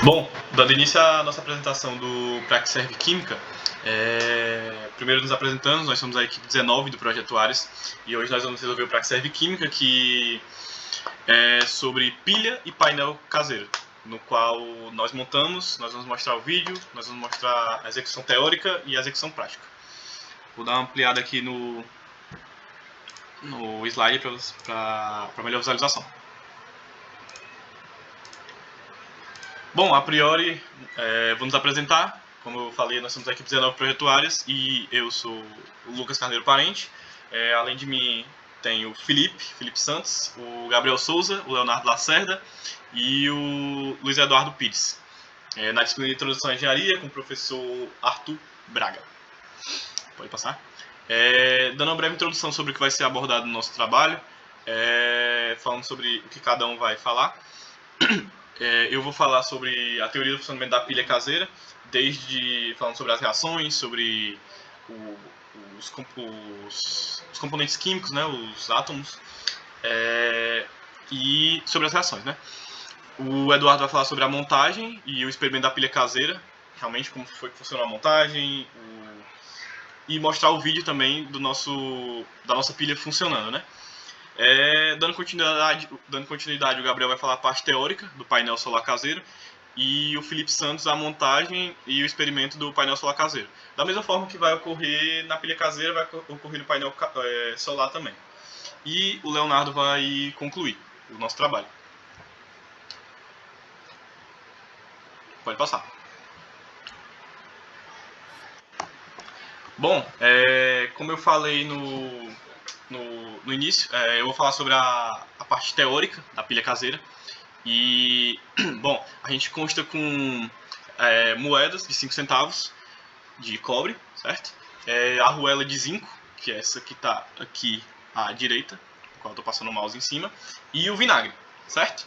Bom, dando início à nossa apresentação do Praxis Serve Química, primeiro nos apresentamos, nós somos a equipe 19 do Projeto Ares e hoje nós vamos resolver o Praxis Serve Química, que é sobre pilha e painel caseiro, no qual nós montamos, nós vamos mostrar o vídeo, nós vamos mostrar a execução teórica e a execução prática. Vou dar uma ampliada aqui no slide para melhor visualização. Bom, a priori, vou nos apresentar. Como eu falei, nós somos a equipe 19 projetuárias e eu sou o Lucas Carneiro Parente. Além de mim, tem o Felipe Santos, o Gabriel Souza, o Leonardo Lacerda e o Luiz Eduardo Pires. Na disciplina de Introdução à Engenharia, com o professor Arthur Braga. Pode passar. Dando uma breve introdução sobre o que vai ser abordado no nosso trabalho, falando sobre o que cada um vai falar. Eu vou falar sobre a teoria do funcionamento da pilha caseira, desde falando sobre as reações, sobre os componentes químicos, né, os átomos, e sobre as reações, né. O Eduardo vai falar sobre a montagem e o experimento da pilha caseira, realmente como foi que funcionou a montagem, e mostrar o vídeo também da nossa pilha funcionando, né. Dando continuidade, o Gabriel vai falar a parte teórica do painel solar caseiro e o Felipe Santos a montagem e o experimento do painel solar caseiro. Da mesma forma que vai ocorrer na pilha caseira, vai ocorrer no painel solar também. E o Leonardo vai concluir o nosso trabalho. Pode passar. Bom, como eu falei no início, eu vou falar sobre a parte teórica da pilha caseira. E, bom, a gente consta com moedas de 5 centavos de cobre, certo? Arruela de zinco, que é essa que está aqui à direita, no qual eu estou passando o mouse em cima, e o vinagre, certo?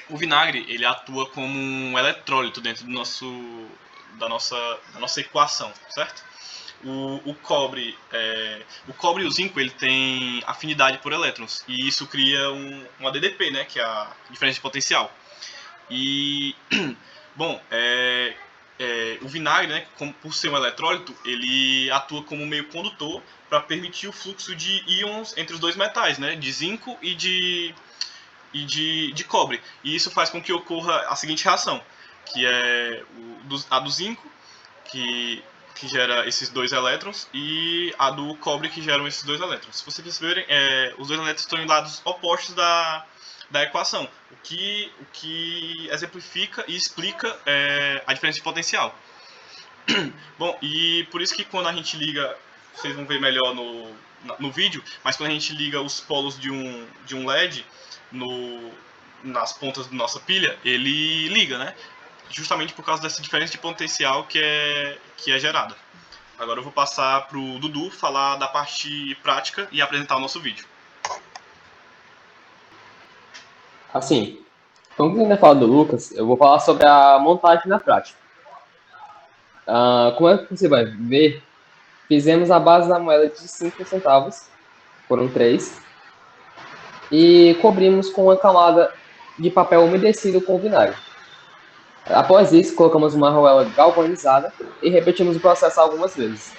O vinagre, ele atua como um eletrólito dentro da nossa equação, certo? O cobre e o zinco, ele tem afinidade por elétrons, e isso cria uma DDP, né, que é a diferença de potencial. E, bom, o vinagre, né, por ser um eletrólito, ele atua como meio condutor para permitir o fluxo de íons entre os dois metais, né, de zinco e de cobre. E isso faz com que ocorra a seguinte reação, que é a do zinco, que gera esses dois elétrons, e a do cobre, que geram esses dois elétrons. Se vocês perceberem, os dois elétrons estão em lados opostos da equação, o que exemplifica e explica a diferença de potencial. Bom, e por isso que quando a gente liga, vocês vão ver melhor no vídeo, mas quando a gente liga os polos de um LED nas pontas da nossa pilha, ele liga, né? Justamente por causa dessa diferença de potencial que é gerada. Agora eu vou passar para o Dudu falar da parte prática e apresentar o nosso vídeo. Assim, como eu ainda falo do Lucas, eu vou falar sobre a montagem na prática. Como é que você vai ver, fizemos a base da moeda de 5 centavos, foram 3, e cobrimos com uma camada de papel umedecido com vinagre. Após isso, colocamos uma arruela galvanizada e repetimos o processo algumas vezes,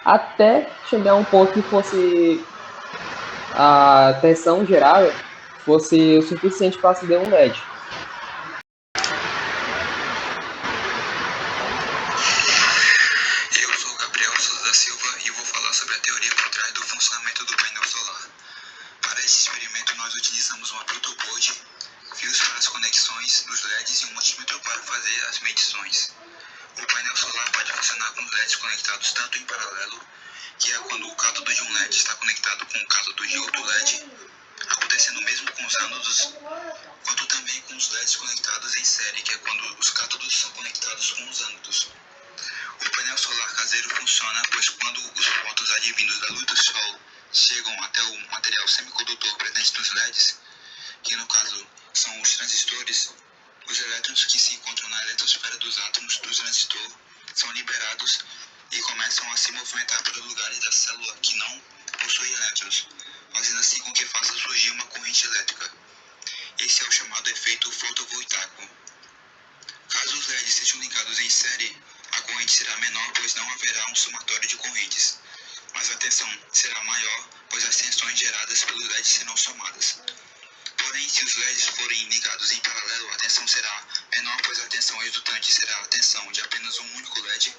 até chegar a um ponto que a tensão gerada fosse o suficiente para acender um LED. Eu sou Gabriel Souza da Silva e vou falar sobre a teoria por trás do funcionamento do painel solar. Para esse experimento, nós utilizamos uma protoboard, fios para as conexões dos LEDs e um multímetro para fazer as medições. O painel solar pode funcionar com os LEDs conectados tanto em paralelo, que é quando o cátodo de um LED está conectado com o cátodo de outro LED, acontecendo mesmo com os ânodos, quanto também com os LEDs conectados em série, que é quando os cátodos são conectados com os ânodos. O painel solar caseiro funciona pois quando os fótons advindos da luz do sol chegam até o material semicondutor presente nos LEDs, que no caso são os transistores, os elétrons que se encontram na eletrosfera dos átomos do transistor são liberados e começam a se movimentar para lugares da célula que não possuem elétrons, fazendo assim com que faça surgir uma corrente elétrica. Esse é o chamado efeito efeito fotovoltaico. Caso os LEDs sejam ligados em série, a corrente será menor, pois não haverá um somatório de correntes, mas a tensão será maior, pois as tensões geradas pelos LEDs serão somadas. Porém, se os LEDs forem ligados em paralelo, a tensão será menor, pois a tensão resultante será a tensão de apenas um único LED,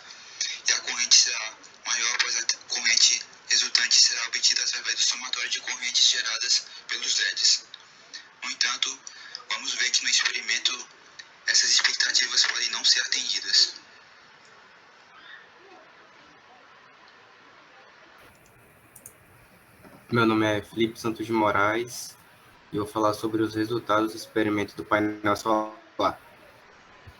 e a corrente será maior, pois a corrente resultante será obtida através do somatório de correntes geradas pelos LEDs. No entanto, vamos ver que no experimento essas expectativas podem não ser atendidas. Meu nome é Felipe Santos de Moraes e eu vou falar sobre os resultados do experimento do painel solar.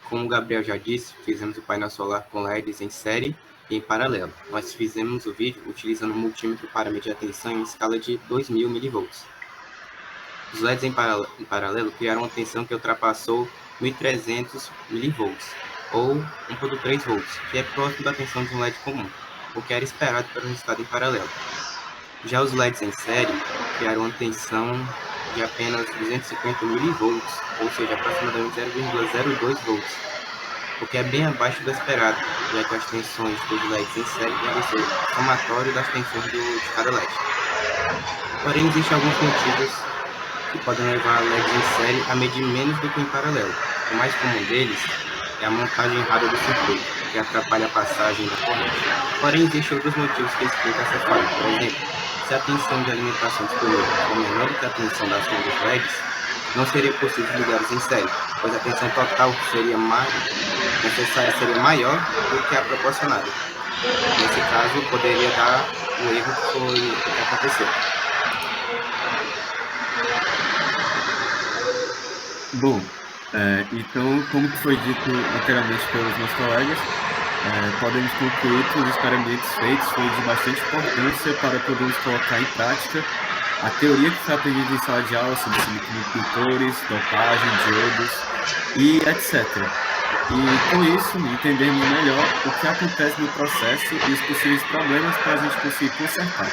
Como o Gabriel já disse, fizemos o painel solar com LEDs em série e em paralelo. Nós fizemos o vídeo utilizando um multímetro para medir a tensão em escala de 2000 mV. Os LEDs em paralelo criaram uma tensão que ultrapassou 1300 mV, ou 1.3 volts, que é próximo da tensão de um LED comum, o que era esperado para o resultado em paralelo. Já os LEDs em série criaram uma tensão de apenas 250 mV, ou seja, aproximadamente 0,02 volts, o que é bem abaixo do esperado, já que as tensões dos LEDs em série devem ser somatório das tensões de cada LED. Porém, existem alguns motivos que podem levar LEDs em série a medir menos do que em paralelo. O mais comum deles é a montagem errada do circuito, que atrapalha a passagem da corrente. Porém, existem outros motivos que explicam essa falha. Por exemplo, se a tensão de alimentação disponível for menor do que a tensão da ação dos LEDs, não seria possível ligá-los em série, pois a tensão total necessária seria maior do que a proporcionada. Nesse caso, poderia dar o erro que aconteceu. Bom, então, como foi dito anteriormente pelos meus colegas, podemos concluir que os experimentos feitos foram de bastante importância para podermos colocar em prática a teoria que foi aprendida em sala de aula sobre semicondutores, dopagem, diodos e etc. E com isso, entendermos melhor o que acontece no processo e os possíveis problemas para a gente conseguir consertar.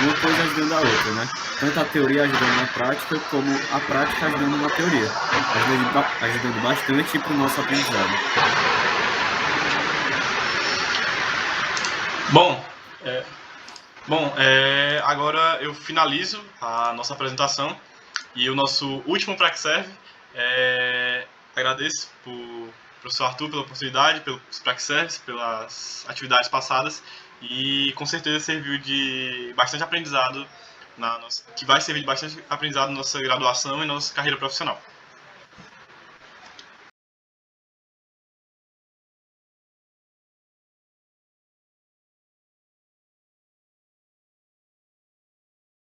Uma coisa ajudando a outra, né? Tanto a teoria ajudando na prática, como a prática ajudando na teoria, ajudando bastante para o nosso aprendizado. Agora eu finalizo a nossa apresentação e o nosso último Praxserve. Agradeço ao professor Arthur pela oportunidade, pelos Praxserves, pelas atividades passadas, e com certeza serviu de bastante aprendizado, que vai servir de bastante aprendizado na nossa graduação e na nossa carreira profissional.